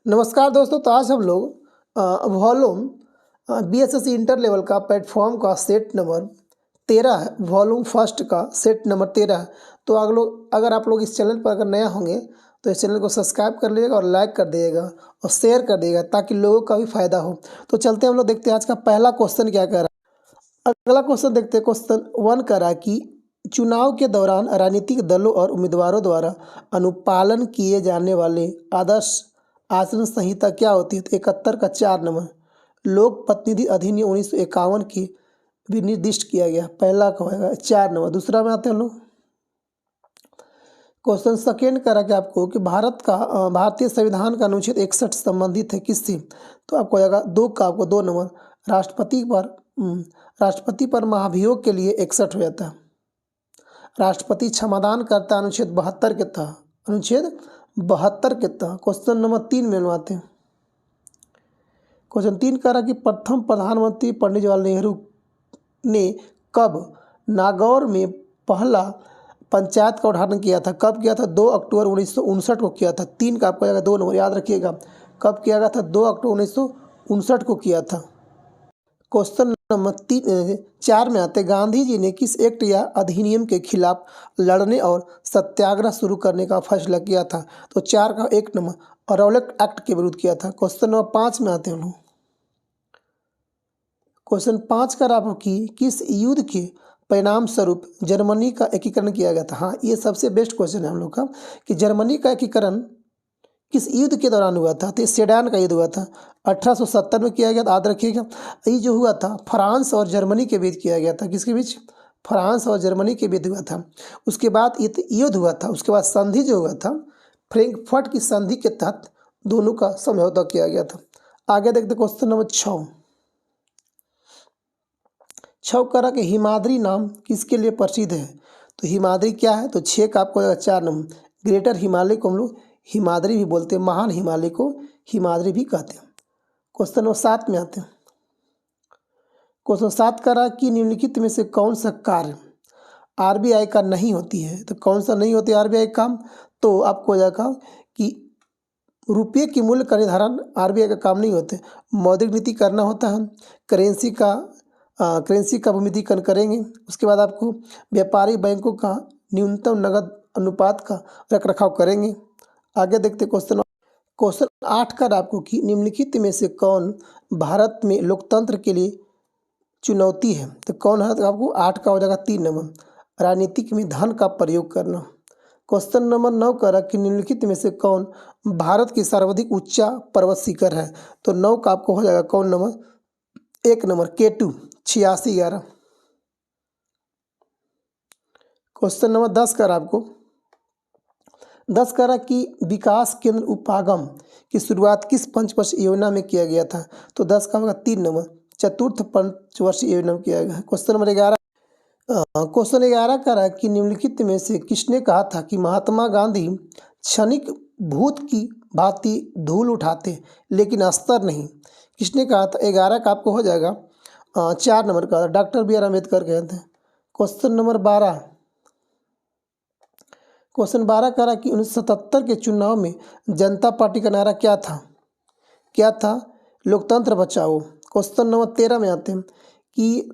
नमस्कार दोस्तों। तो आज हम लोग वॉल्यूम बीएसएससी इंटर लेवल का प्लेटफॉर्म का सेट नंबर 13 है। वॉल्यूम फर्स्ट का सेट नंबर 13 है। तो अगर आप लोग इस चैनल पर अगर नया होंगे तो इस चैनल को सब्सक्राइब कर लीजिएगा और लाइक कर दीजिएगा और शेयर कर दीजिएगा ताकि लोगों का भी फायदा हो। तो चलते हैं, हम लोग देखते हैं आज का पहला क्वेश्चन क्या कह रहा है। अगला क्वेश्चन देखते हैं। क्वेश्चन 1 कह रहा है कि चुनाव के दौरान राजनीतिक दलों और उम्मीदवारों द्वारा अनुपालन किए जाने वाले आदर्श आचरण संहिता क्या होती है। तो 71 का 4 नंबर। लोक प्रतिनिधि अधिनियम 1951 की भी निर्दिष्ट किया गया। पहला का होगा 4 नंबर। दूसरा में आते हैं हम लोग। क्वेश्चन सेकेंड करा कि आपको कि भारतीय संविधान का अनुच्छेद 61 संबंधित है किससे। तो आपको हो जाएगा 2 का आपको 2 नंबर। राष्ट्रपति पर महाभियोग के लिए 61 हो जाता है। राष्ट्रपति क्षमादान करता है अनुच्छेद 72 के तहत। अनुच्छेद 72 के तहत। क्वेश्चन नंबर 3 में आते हैं। क्वेश्चन 3 कह रहा कि प्रथम प्रधानमंत्री पंडित जवाहरलाल नेहरू ने कब नागौर में पहला पंचायत का उद्घाटन किया था। कब किया था। 2 अक्टूबर 1959 को किया था। 3 का आपको जाएगा 2 नंबर। याद रखिएगा कब किया गया था। 2 अक्टूबर 1959 को किया था। क्वेश्चन नंबर 4 में आते। गांधी जी ने किस एक्ट या अधिनियम के खिलाफ लड़ने और सत्याग्रह शुरू करने का फैसला किया था। तो 4 का 1 नंबर। रौलट एक्ट के विरुद्ध किया था। क्वेश्चन नंबर 5 में आते हैं लोग। क्वेश्चन 5 का आपको कि किस युद्ध के परिणाम स्वरूप जर्मनी का एकीकरण किया गया था। हाँ, ये सबसे बेस्ट क्वेश्चन है हम लोग का कि जर्मनी का एकीकरण किस युद्ध के दौरान हुआ था। तो सेडान का युद्ध हुआ था। 1870 में किया गया था। याद रखिएगा। ये जो हुआ था फ्रांस और जर्मनी के बीच किया गया था। किसके बीच। फ्रांस और जर्मनी के बीच हुआ था। उसके बाद युद्ध हुआ था। उसके बाद संधि जो हुआ था फ्रैंकफर्ट की संधि के तहत दोनों का समझौता किया गया था। आगे देखते क्वेश्चन नंबर 6 करा कि हिमाद्री नाम किसके लिए प्रसिद्ध है। तो हिमाद्री क्या है। तो 6 का आपको 4 नंबर। ग्रेटर हिमालय को हम लोग हिमाद्री भी बोलते हैं। महान हिमालय को हिमाद्री भी कहते हैं। क्वेश्चन नंबर 7 में आते हैं। क्वेश्चन 7 करा कि निम्नलिखित में से कौन सा कार्य आरबीआई का नहीं होती है। तो कौन सा नहीं होती आरबीआई काम। तो आपको हो जाएगा कि रुपये की मूल्य का निर्धारण आरबीआई का काम नहीं होते। मौद्रिक नीति करना होता है। करेंसी का विमुद्रीकरण करेंगे। उसके बाद आपको व्यापारिक बैंकों का न्यूनतम नगद अनुपात का रखरखाव करेंगे। आगे देखते क्वेश्चन 8 का आपको कि निम्नलिखित में से कौन भारत में लोकतंत्र के लिए चुनौती है। तो कौन है। तो आपको 8 का हो जाएगा 3 नंबर। राजनीतिक में धन का प्रयोग करना। क्वेश्चन नंबर 9 करा कि निम्नलिखित में से कौन भारत की सर्वाधिक ऊंचा पर्वत शिखर है। तो 9 का आपको हो जाएगा कौन number 1 number K2 8611। Question number 10 करा आपको 10 करा कि विकास केंद्र उपागम की शुरुआत किस पंचवर्षीय योजना में किया गया था। तो 10 का होगा 3 नंबर। चतुर्थ पंचवर्षीय योजना में किया गया। क्वेश्चन नंबर 11 करा कि निम्नलिखित में से किसने कहा था कि महात्मा गांधी क्षणिक भूत की भांति धूल उठाते लेकिन अस्तर नहीं। किसने कहा था। 11 का आपको हो जाएगा 4 नंबर का। डॉक्टर बी आर अम्बेडकर कहते हैं। क्वेश्चन नंबर 12 करा कि 1977 के चुनाव में जनता पार्टी का नारा क्या था। लोकतंत्र बचाओ। क्वेश्चन नंबर 13 में आते हैं कि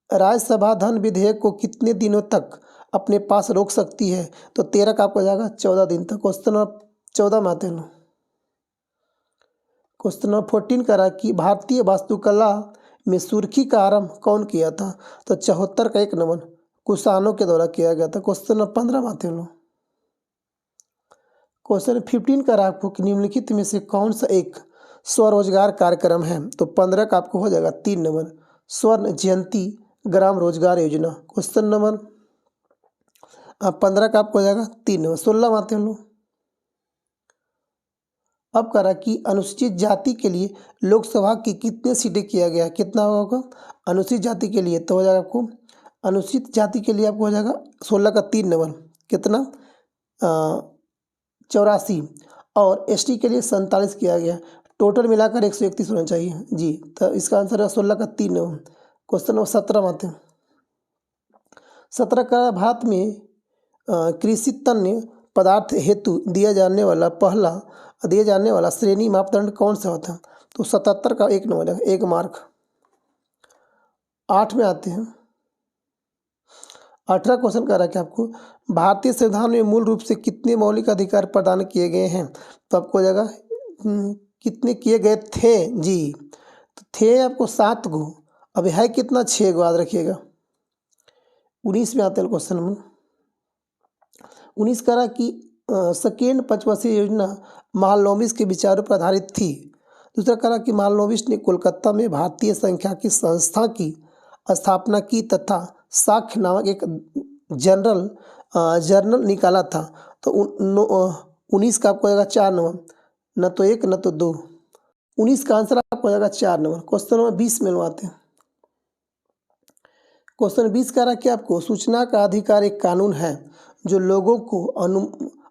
राज्यसभा धन विधेयक को कितने दिनों तक अपने पास रोक सकती है। तो 13 का आपको जाएगा 14 दिन तक। क्वेश्चन नंबर 14 में आते हैं। क्वेश्चन नंबर 14 करा कि भारतीय वास्तुकला में सुर्खी का आरंभ कौन किया था। तो 74 का 1 नंबर कुषाणों के द्वारा किया गया था। क्वेश्चन नंबर 15 में आते हैं। क्वेश्चन 15 करा आपको कि निम्नलिखित में से कौन सा एक स्वरोजगार कार्यक्रम है। तो 15 का आपको हो जाएगा 3 नंबर स्वर्ण जयंती ग्राम रोजगार योजना। क्वेश्चन नंबर 15 का आपको हो जाएगा 3 नंबर। 16 में आते हैं लोग। अब करा कि अनुसूचित जाति के लिए लोकसभा की कितने सीटें किया गया। कितना होगा अनुसूचित जाति के लिए। तो हो जाएगा आपको अनुसूचित जाति के लिए आपको हो जाएगा 16 का 3 नंबर। कितना 84। और एसटी के लिए 47 किया गया। टोटल मिलाकर 131 होना चाहिए जी। तो इसका आंसर है 16 का 3 नंबर। क्वेश्चन नंबर 17 में आते हैं। 17 का भारत में कृषि तन्य पदार्थ हेतु दिया जाने वाला श्रेणी मापदंड कौन सा होता है? तो 77 का 1 नंबर है, 1 मार्क। 8 में आते हैं। 18 क्वेश्चन कर रहा है कि आपको भारतीय संविधान में मूल रूप से कितने मौलिक अधिकार प्रदान किए गए हैं? तो आपको हो जाएगा कितने किए गए थे जी, तो थे आपको 7 गो, अब है कितना, 6 गो, याद रखिएगा। 19 में आते हैं क्वेश्चन नंबर 19 कह रहा कि सेकेंड पंचवर्षीय योजना महालनोबिस के विचारों पर आधारित थी। दूसरा कह रहा कि महालनोबिस ने कोलकाता में भारतीय सांख्यिकी संस्था की स्थापना की तथा साख्य नामक एक जर्नल निकाला था। तो 19 का आपको हो जाएगा 4 नंबर, न तो 1 न तो 2। 19 का आंसर आपको हो जाएगा 4 नंबर। क्वेश्चन नंबर 20 में आते हैं। क्वेश्चन 20 कह रहा कि आपको सूचना का अधिकार एक कानून है जो लोगों को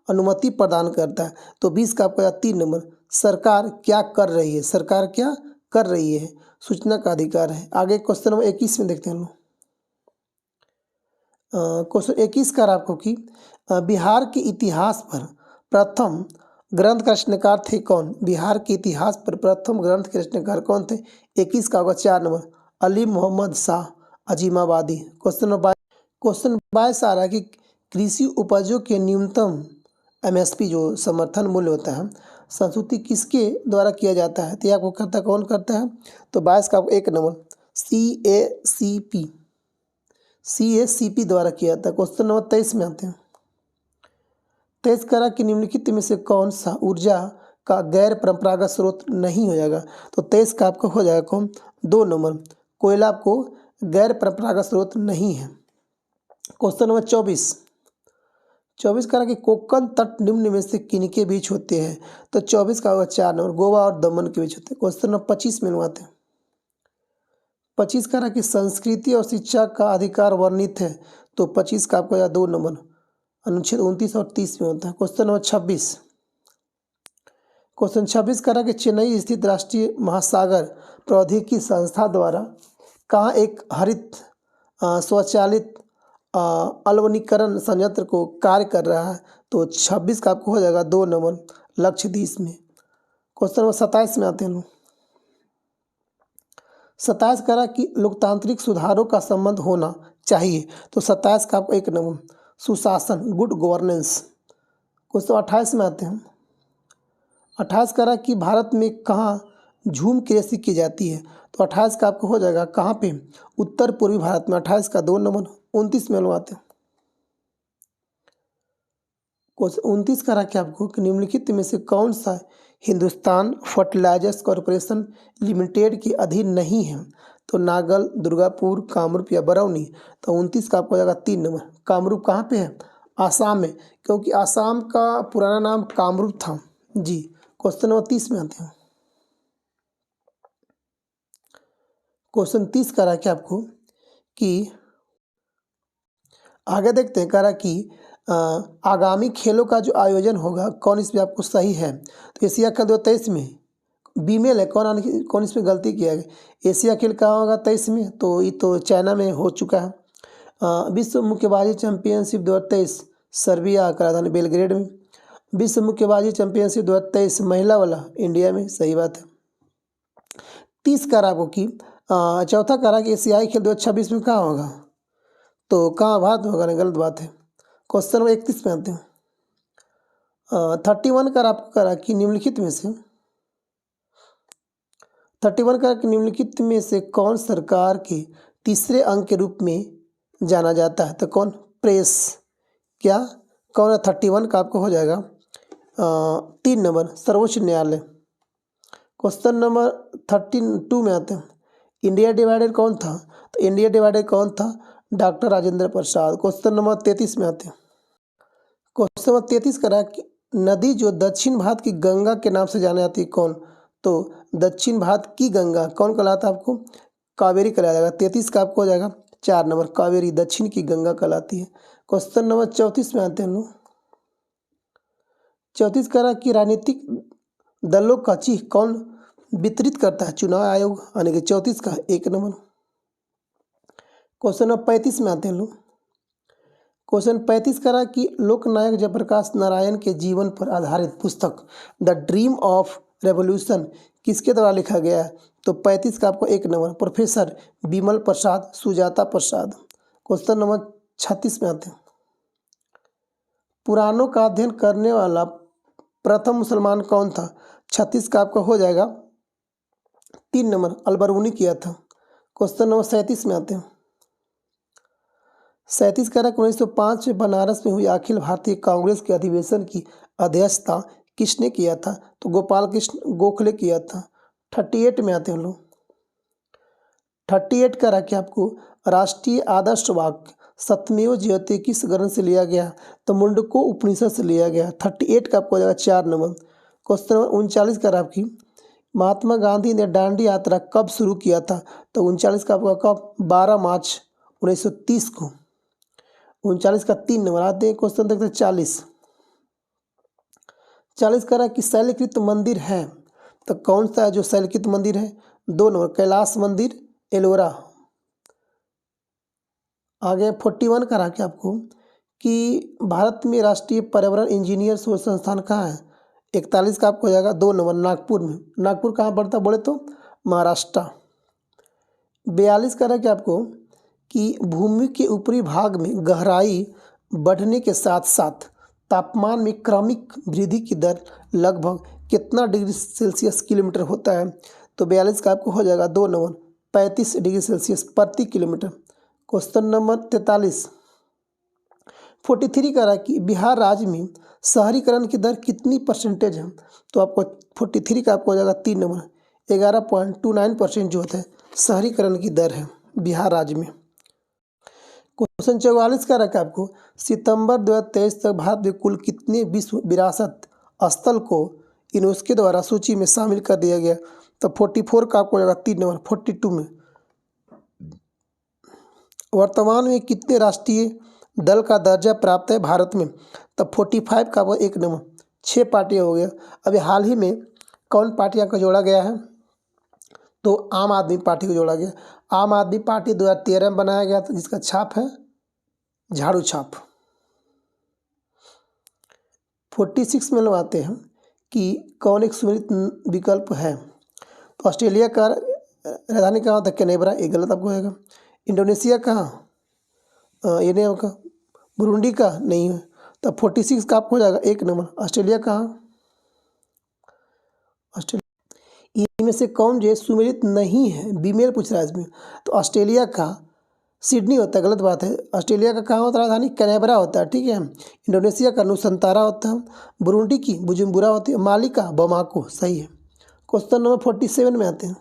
अनुमति प्रदान करता है। तो 20 का आपको 3 नंबर, सरकार क्या कर रही है? सरकार क्या कर रही है? सूचना का अधिकार है। आगे क्वेश्चन नंबर 21 में देखते हैं हम लोग। क्वेश्चन 21 कर आपको कि बिहार के इतिहास पर प्रथम ग्रंथ का रचनाकार थे कौन? बिहार के इतिहास पर प्रथम ग्रंथ के रचनाकार कौन थे? 21 का होगा 4 नंबर, अली मोहम्मद शाह अजीमाबादी। क्वेश्चन 22 आ रहा है कि कृषि उपजों के न्यूनतम MSP जो समर्थन मूल्य होता है संशोधित किसके द्वारा किया जाता है? तो ये आपको करता कौन करता है? तो 22 का आपको 1 नंबर, CACP द्वारा किया जाता है। क्वेश्चन नंबर 23 में आते हैं। 23 करा कि निम्नलिखित में से कौन सा ऊर्जा का गैर परंपरागत स्रोत नहीं हो जाएगा? तो 23 का आपको हो जाएगा कौन? 2 नंबर, कोयला आपको गैर परंपरागत स्रोत नहीं है। क्वेश्चन नंबर 24 करा कि कोंकण तट निम्न में से किनके बीच होते हैं? तो 24 का होगा 4 नंबर, गोवा और दमन के बीच होते हैं। क्वेश्चन नंबर 25 में आते हैं। 25 करा कि संस्कृति और शिक्षा का अधिकार वर्णित है। तो 25 का आपको 2 नंबर, अनुच्छेद 29 और 30 में होता है। क्वेश्चन नंबर 26 करा कि चेन्नई स्थित राष्ट्रीय महासागर प्रौद्योगिकी संस्था द्वारा कहाँ एक हरित स्वचालित अलवनीकरण संयंत्र को कार्य कर रहा है? तो 26 का आपको हो जाएगा 2 नंबर, लक्षद्वीप में। क्वेश्चन नंबर 27 में आते हैं। 27 करा कि लोकतांत्रिक सुधारों का संबंध होना चाहिए। तो 27 का आपको 1 नंबर, सुशासन, गुड गवर्नेंस। क्वेश्चन 28 में आते हैं। 28 करा कि भारत में कहाँ झूम कृषि की जाती है? तो 28 का आपको हो जाएगा कहाँ पे? उत्तर पूर्वी भारत में। 28 का 2 नंबर। 29 में आते हैं। क्वेश्चन 29 करा कि आपको कि निम्नलिखित में से कौन सा हिंदुस्तान फर्टिलाइजर्स कॉरपोरेशन लिमिटेड के अधीन नहीं है? तो नागल, दुर्गापुर, कामरूप या बरौनी। तो 29 का आपको हो जाएगा 3 नंबर, कामरूप कहाँ पे है? आसाम में, क्योंकि आसाम का पुराना नाम कामरूप था जी। क्वेश्चन नंबर 30 में आते हैं। क्वेश्चन 30 करा कि आपको कि आगे देखते हैं, करा कि आगामी खेलों का जो आयोजन होगा कौन इसमें आपको सही है? तो एशिया खेल 2023 में बीमेल है, कौन इसमें गलती किया है? एशिया खेल कहाँ होगा 23 में? तो ये तो चाइना में हो चुका है। विश्व मुक्केबाजी चैंपियनशिप 2023 सर्बिया का राजधानी बेलग्रेड में। विश्व मुक्केबाजी चैंपियनशिप 2023 महिला वाला इंडिया में, सही बात है। 30 करा आपको कि चौथा करा कि एशियाई खेल 2026 में कहाँ होगा? तो कहाँ भारत होगा? नहीं, गलत बात है। क्वेश्चन नंबर 31 में आते हैं। 31 का आपको करा कि निम्नलिखित में से कौन सरकार के तीसरे अंग के रूप में जाना जाता है? तो कौन? प्रेस। क्या कौन है? 31 का आपको हो जाएगा 3 नंबर, सर्वोच्च न्यायालय। क्वेश्चन नंबर 32 में आते हैं। इंडिया डिवाइडेड कौन था? तो इंडिया डिवाइडेड कौन था? Doctor Rajendra Prasad. Question number 33 में आते हैं। क्वेश्चन नंबर 33 करा कि नदी जो दक्षिण भारत की गंगा के नाम से जानी जाती है कौन? तो दक्षिण भारत की गंगा कौन कहलाता है आपको? कावेरी कहलाया जाएगा। 33 का आपको हो जाएगा 4 नंबर, कावेरी दक्षिण की गंगा कहलाती है। क्वेश्चन नंबर 34 में आते हैं लोग। 34 करा कि राजनीतिक दलों का चिन्ह कौन वितरित करता है? चुनाव आयोग, यानी कि 34 का 1 नंबर। क्वेश्चन नंबर 35 में आते हैं लोग। क्वेश्चन 35 करा कि लोकनायक जयप्रकाश नारायण के जीवन पर आधारित पुस्तक द ड्रीम ऑफ रेवोल्यूशन किसके द्वारा लिखा गया है? तो 35 का आपको 1 नंबर प्रोफेसर बिमल प्रसाद सुजाता प्रसाद। क्वेश्चन नंबर 36 में आते हैं। पुराणों का अध्ययन करने वाला प्रथम मुसलमान कौन था? 36 का आपका हो जाएगा 3 नंबर अलबरूनी किया था। क्वेश्चन नंबर 37 में आते हैं। 37 का 1905 में बनारस में हुई अखिल भारतीय कांग्रेस के अधिवेशन की अध्यक्षता किसने किया था? तो गोपाल कृष्ण गोखले किया था। 38 में आते हैं लोग। 38 का रखिए आपको राष्ट्रीय आदर्श वाक्य सत्यमेव जयते किस ग्रंथ से लिया गया? तो मुंडको उपनिषद से लिया गया। 38 का आपको हो जाएगा 4 नंबर। क्वेश्चन नंबर 39 का आपकी महात्मा गांधी ने दांडी यात्रा कब शुरू किया था? तो 39 का आपका कब? 12 मार्च 1930 को। 39 का 3 नंबर। आते हैं क्वेश्चन देखते हैं 40 का रहा कि शैलकृत मंदिर है तो कौन सा है जो शैलकृत मंदिर है? 2 नंबर कैलाश मंदिर एलोरा। आगे 41 का रहा कि आपको कि भारत में राष्ट्रीय पर्यावरण इंजीनियर शोध संस्थान कहाँ है? 41 का आपको हो जाएगा 2 नंबर नागपुर में। नागपुर कहाँ पड़ता बोले तो महाराष्ट्र। 42 का रहा कि आपको कि भूमि के ऊपरी भाग में गहराई बढ़ने के साथ साथ तापमान में क्रमिक वृद्धि की दर लगभग कितना डिग्री सेल्सियस किलोमीटर होता है? तो 42 का आपको हो जाएगा 2 नंबर 35 डिग्री सेल्सियस प्रति किलोमीटर। क्वेश्चन नंबर 43 का रहा कि बिहार राज्य में शहरीकरण की दर कितनी परसेंटेज है? तो आपको 43 का आपको हो जाएगा 3 नंबर 11.29% जो होता है शहरीकरण की दर है बिहार राज्य में। क्वेश्चन 44 का रखा आपको सितंबर 2023 तक भारत में कुल कितने विश्व विरासत स्थल को यूनेस्को द्वारा सूची में शामिल कर दिया गया? तो 44 का आपको हो जाएगा 3 नंबर 42 में। वर्तमान में कितने राष्ट्रीय दल का दर्जा प्राप्त है भारत में? तब 45 का वो 1 नंबर 6 पार्टियाँ हो गया। अभी हाल ही में कौन पार्टियाँ को जोड़ा गया है? तो आम आदमी पार्टी को जोड़ा गया। आम आदमी पार्टी 2013 में बनाया गया था जिसका छाप है झाड़ू छाप। 46 में लोग आते हैं कि कौन एक सुमेलित विकल्प है? तो ऑस्ट्रेलिया का राजधानी कहाँ होता है? कैनबरा। ये गलत आपको होगा। इंडोनेशिया कहाँ? ये नहीं होगा। बुरुंडी का नहीं है। तो 46 का आपको हो जाएगा 1 नंबर ऑस्ट्रेलिया कहाँ? ऑस्ट्रेलिया। इनमें से कौन जो है सुमेलित नहीं है? बीमेल पूछ रहा है इसमें। तो ऑस्ट्रेलिया का सिडनी होता है। गलत बात है। ऑस्ट्रेलिया का कहाँ होता है राजधानी? कैनबरा होता है। ठीक है। इंडोनेशिया का नुसंतारा होता है। बुरुंडी की बुजुम्बुरा होती है। माली का बमाको। सही है। क्वेश्चन नंबर 47 में आते हैं।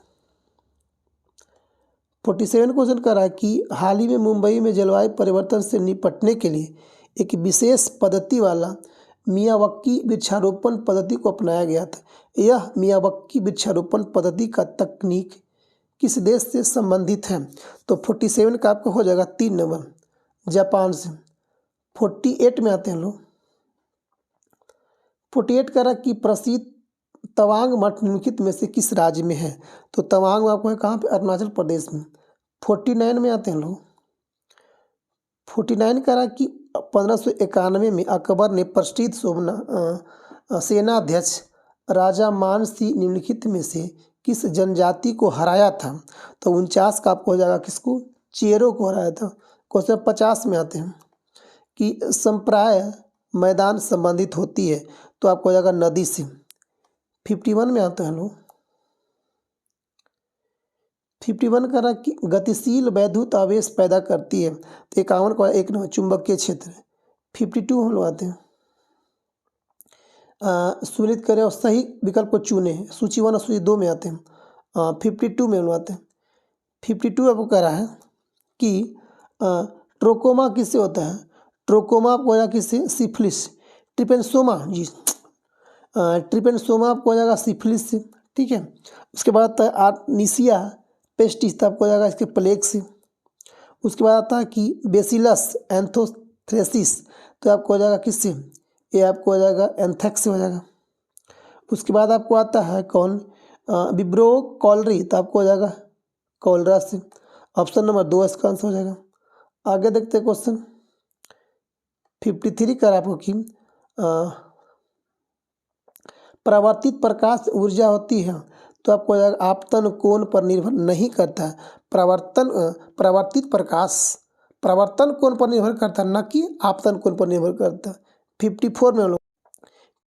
47 क्वेश्चन कर रहा है कि हाल ही में मुंबई में जलवायु परिवर्तन से निपटने के लिए एक विशेष पद्धति वाला मियावाकी वृक्षारोपण पद्धति को अपनाया गया था। यह मियावाकी वृक्षारोपण पद्धति का तकनीक किस देश से संबंधित है? तो 47 का आपको हो जाएगा 3 नंबर जापान से। 48 में आते हैं लोग। 48 का रहा कि प्रसिद्ध तवांग मठ निम्नलिखित में से किस राज्य में है? तो तवांग आपको है कहाँ पे? अरुणाचल प्रदेश में। 49 में आते हैं लोग। 49 का रहा कि 1591 में अकबर ने प्रसिद्ध सेनाध्यक्ष राजा मान सिंह निम्नलिखित में से किस जनजाति को हराया था? तो 49 का आपको हो जाएगा किसको? चेरों को हराया था। क्वेश्चन 50 में आते हैं कि संप्राय मैदान संबंधित होती है तो आपको हो जाएगा नदी से। 51 में आते हैं लोग। 51 का रहा कि गतिशील वैद्युत आवेश पैदा करती है। तो 51 का 1 नंबर चुंबकीय क्षेत्र। 52 हम लोग आते हैं। सुनिश्चित करें और सही विकल्प को चुने। सूची 1 और सूची 2 में आते हैं। 52 में हम लोग आते हैं। 52 आपको कह रहा है कि ट्रोकोमा किससे होता है? ट्रोकोमा आपको हो जाएगा किससे? सिफिलिस। ट्रिपेनसोमा जी ट्रिपेनसोमा आपको हो जाएगा सिफिलिस से। ठीक है। उसके बाद आता है आर्निसिया पेस्टिस, तो आपको हो जाएगा इसके प्लेग से। उसके बाद आता है कि बेसिलस एंथोथ्रेसिस, तो आपको हो जाएगा किससे? ये आपको हो जाएगा एंथ्रेक्स से हो जाएगा। उसके बाद आपको आता है कौन? विब्रो कॉलरी, तो आपको हो जाएगा कॉलरा से। ऑप्शन नंबर 2 इसका आंसर हो जाएगा। आगे देखते हैं क्वेश्चन 53 करा आपको कि परावर्तित प्रकाश ऊर्जा होती है तो आपको आपतन कोण पर निर्भर नहीं करता है। परावर्तित प्रकाश प्रवर्तन कोण पर निर्भर करता है, न कि आपतन कोण पर निर्भर करता है। 54 में हम लोग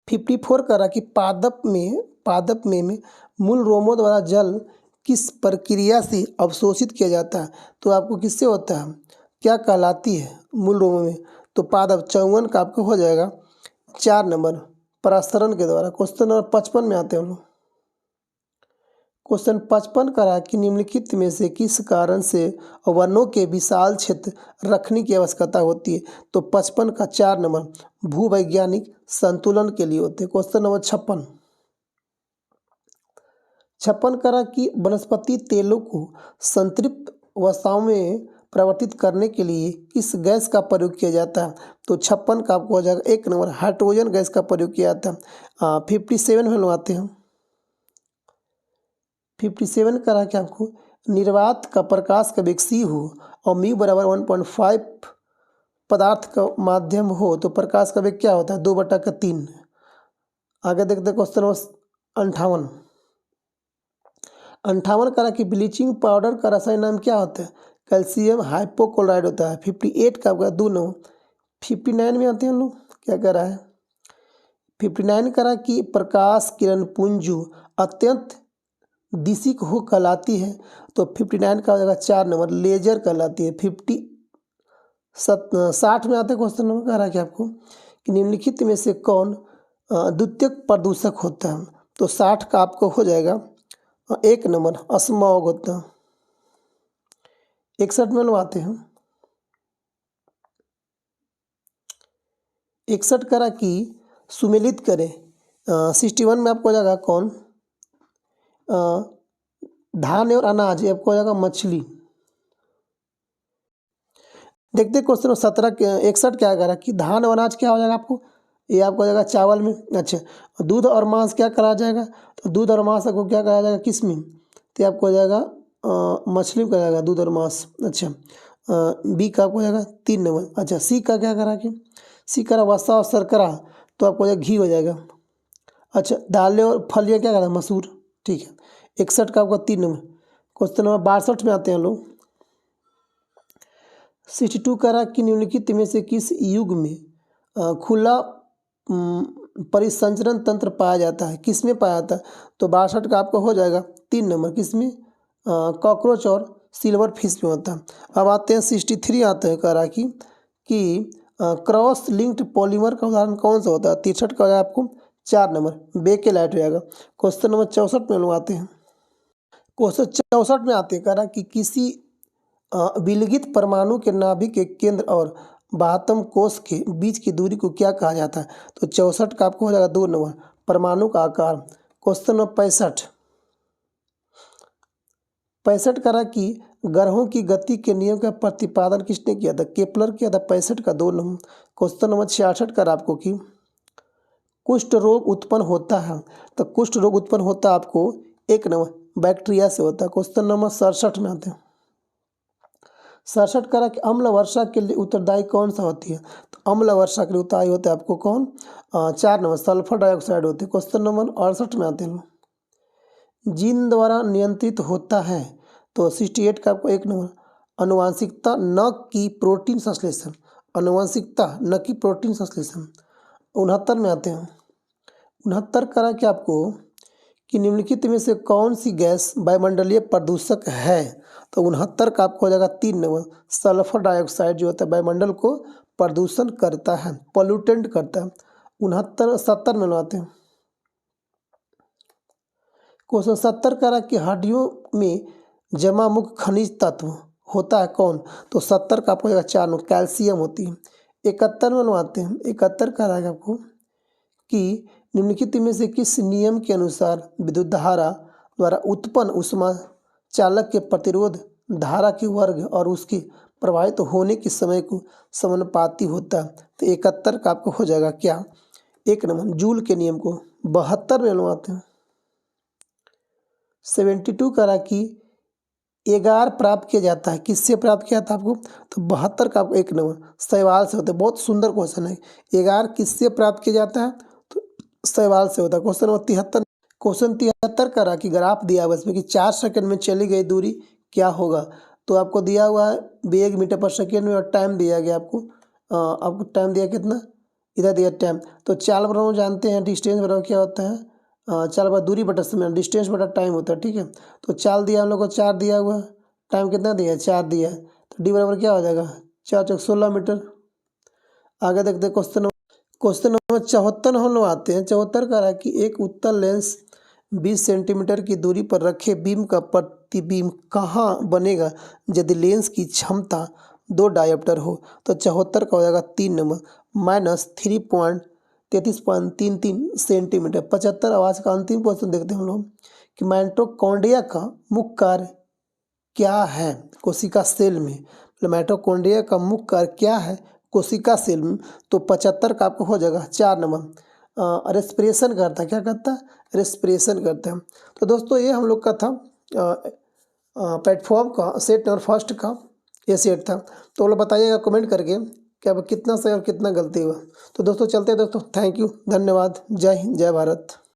54 करा कि पादप में मूल रोमों द्वारा जल किस प्रक्रिया से अवशोषित किया जाता है, तो आपको किससे होता है, क्या कहलाती है मूल रोमों में, तो पादप 54 का आपको हो जाएगा 4 नंबर प्रसरण के द्वारा। क्वेश्चन नंबर 55 में आते हैं हम लोग। क्वेश्चन 55 करा कि निम्नलिखित में से किस कारण से वनों के विशाल क्षेत्र रखने की आवश्यकता होती है, तो 55 का 4 नंबर भूवैज्ञानिक संतुलन के लिए होते हैं। क्वेश्चन नंबर 56 करा कि वनस्पति तेलों को संतृप्त अवस्थाओं में परिवर्तित करने के लिए किस गैस का प्रयोग किया जाता है, तो 56 का आपको हो जाएगा 1 नंबर हाइड्रोजन गैस का प्रयोग किया जाता है। 57 में लगाते हैं। 57 करा कि आपको निर्वात का प्रकाश का वेग c हो और म्यू बराबर 1.5 पदार्थ का माध्यम हो तो प्रकाश का वेग क्या होता है, 2/3। आगे देखते हैं क्वेश्चन नंबर 58 करा कि ब्लीचिंग पाउडर का रासायनिक नाम क्या होता है, कैल्शियम हाइपोक्लोराइड होता है। 58 का आपका 2 नंबर। 59 में आते हैं हम लोग, क्या कर रहा है 59 करा कि प्रकाश किरण पुंज अत्यंत दिशिक हो कहलाती है, तो 59 का हो जाएगा 4 नंबर लेजर कहलाती है। 60 में आते क्वेश्चन नंबर कह रहा है कि आपको कि निम्नलिखित में से कौन द्वितीयक प्रदूषक होता है, तो 60 का आपको हो जाएगा 1 नंबर स्मॉग होता है। 61 में लगाते हैं। 61 करा कि सुमेलित करें। 61 में आपको हो जाएगा कौन धान और अनाज, ये आपको हो जाएगा मछली। देखते क्वेश्चन 61 क्या करा कि धान और अनाज क्या हो जाएगा आपको, ये आपको हो जाएगा चावल में। अच्छा, दूध और मांस क्या करा जाएगा, तो दूध और मांस आपको क्या कहा जाएगा किस में, तो आपको हो जाएगा मछली में कहा जाएगा दूध और मांस। अच्छा, बी का आपको हो जाएगा 3 नंबर। अच्छा, सी का क्या करा कि सी करा वसा और शर्करा, तो आपको हो जाएगा घी हो जाएगा। अच्छा, दालें और फलियाँ क्या करा मसूर, ठीक है। 61 का आपका 3 नंबर। क्वेश्चन नंबर 62 में आते हैं लोग। 62 करा कि निम्नलिखित में से किस युग में खुला परिसंचरण तंत्र पाया जाता है, किस में पाया जाता है, तो 62 का आपको हो जाएगा 3 नंबर, किस में कॉकरोच और सिल्वर फिश में होता है। अब आते हैं 63 आते हैं करा कि क्रॉस लिंक्ड पॉलीमर का उदाहरण कौन सा होता है, 63 का हो जाएगा आपको 4 नंबर बेकेलाइट हो जाएगा। क्वेश्चन नंबर 64 में लोग आते हैं। क्वेश्चन 64 में आते हैं करा कि किसी विलगित परमाणु के नाभिक के केंद्र और बाह्यतम कोश के बीच की दूरी को क्या कहा जाता है, तो 64 का आपको हो जाएगा 2 नंबर परमाणु का आकार। क्वेश्चन नंबर 65 करा कि ग्रहों की गति के नियम का प्रतिपादन किसने किया था, केपलर किया था। 65 का 2 नंबर। क्वेश्चन नंबर 66 करा आपको कि कुष्ठ रोग उत्पन्न होता है, तो कुष्ठ रोग उत्पन्न होता है आपको 1 नंबर बैक्टीरिया से होता है। क्वेश्चन नंबर 67 में आते हैं। 67 करा कि अम्ल वर्षा के लिए उत्तरदायी कौन सा होती है, तो अम्ल वर्षा के लिए उत्तरदायी होते हैं आपको कौन 4 नंबर सल्फर डाइऑक्साइड होते हैं। क्वेश्चन नंबर 68 में आते हैं। जीन द्वारा नियंत्रित होता है, तो 68 का आपको 1 नंबर अनुवांशिकता न कि प्रोटीन संश्लेषण, अनुवांशिकता न कि प्रोटीन संश्लेषण। 69 में आते हैं। 69 करा कि आपको कि निम्नलिखित में से कौन सी गैस वायुमंडलीय प्रदूषक है, तो 69 का आपको हो जाएगा 3 नंबर सल्फर डाइऑक्साइड जो होता है वायुमंडल को प्रदूषण करता है, पोल्यूटेंट करता है। 70 में लाते हैं। क्वेश्चन 70 करा कि हड्डियों में जमा मुख्य खनिज तत्व होता है कौन, तो 70 का आपको हो जाएगा 4 नंबर कैल्शियम होती है। 71 में लाते हैं। 71 करा है आपको कि निम्नलिखित में से किस नियम के अनुसार विद्युत धारा द्वारा उत्पन्न ऊष्मा चालक के प्रतिरोध धारा के वर्ग और उसके प्रवाहित होने के समय को समानुपाती होता है, तो 71 का आपको हो जाएगा क्या 1 नंबर जूल के नियम को। 72 में लगाते हैं। 72 करा कि एगार प्राप्त किया जाता है, किससे प्राप्त किया जाता है आपको? तो 72 का आपको 1 नंबर शैवाल से होता है। बहुत सुंदर क्वेश्चन है। एगार किससे प्राप्त किया जाता है? तो शैवाल से होता है। क्वेश्चन नंबर 73, क्वेश्चन 73 का रहा कि ग्राफ दिया हुआ है इसमें कि 4 सेकंड में चली गई दूरी क्या होगा। तो आपको दिया हुआ है वेग मीटर पर सेकेंड में और टाइम दिया गया आपको टाइम दिया कितना, इधर दिया टाइम। तो चाल बराबर जानते हैं डिस्टेंस बराबर क्या होता है, चाल बराबर दूरी बटा समय, डिस्टेंस बटा टाइम होता है, ठीक है। तो चाल दिया हम लोग को 4 दिया हुआ है, टाइम कितना दिया है 4 दिया है, तो डी बराबर क्या हो जाएगा 4 चौक 16 मीटर। आगे देखते हैं क्वेश्चन नंबर 74 हम लोग आते हैं। 74 का रहा है कि एक उत्तल लेंस 20 सेंटीमीटर की दूरी पर रखे बीम का प्रतिबिंब कहाँ बनेगा यदि लेंस की क्षमता 2 डायोप्टर हो। तो 74 का हो जाएगा 3 नंबर -3.33.33 सेंटीमीटर। 75 आवाज का अंतिम क्वेश्चन देखते हैं हम लोग कि माइटोकॉन्ड्रिया का मुख्य कार्य क्या है कोशिका सेल में। मतलब माइटोकॉन्ड्रिया का मुख्य कार्य क्या है कोशिका सेल में। तो 75 का आपको हो जाएगा 4 नंबर रेस्पिरेशन करता है। क्या करता है? रेस्पिरेशन करता है। तो दोस्तों ये हम लोग का था प्लेटफॉर्म का सेट नंबर फर्स्ट का ये सेट था। तो वो लोग बताइएगा कमेंट करके कि अब कितना सही और कितना गलती हुआ। तो दोस्तों चलते हैं दोस्तों, थैंक यू, धन्यवाद, जय हिंद, जय भारत।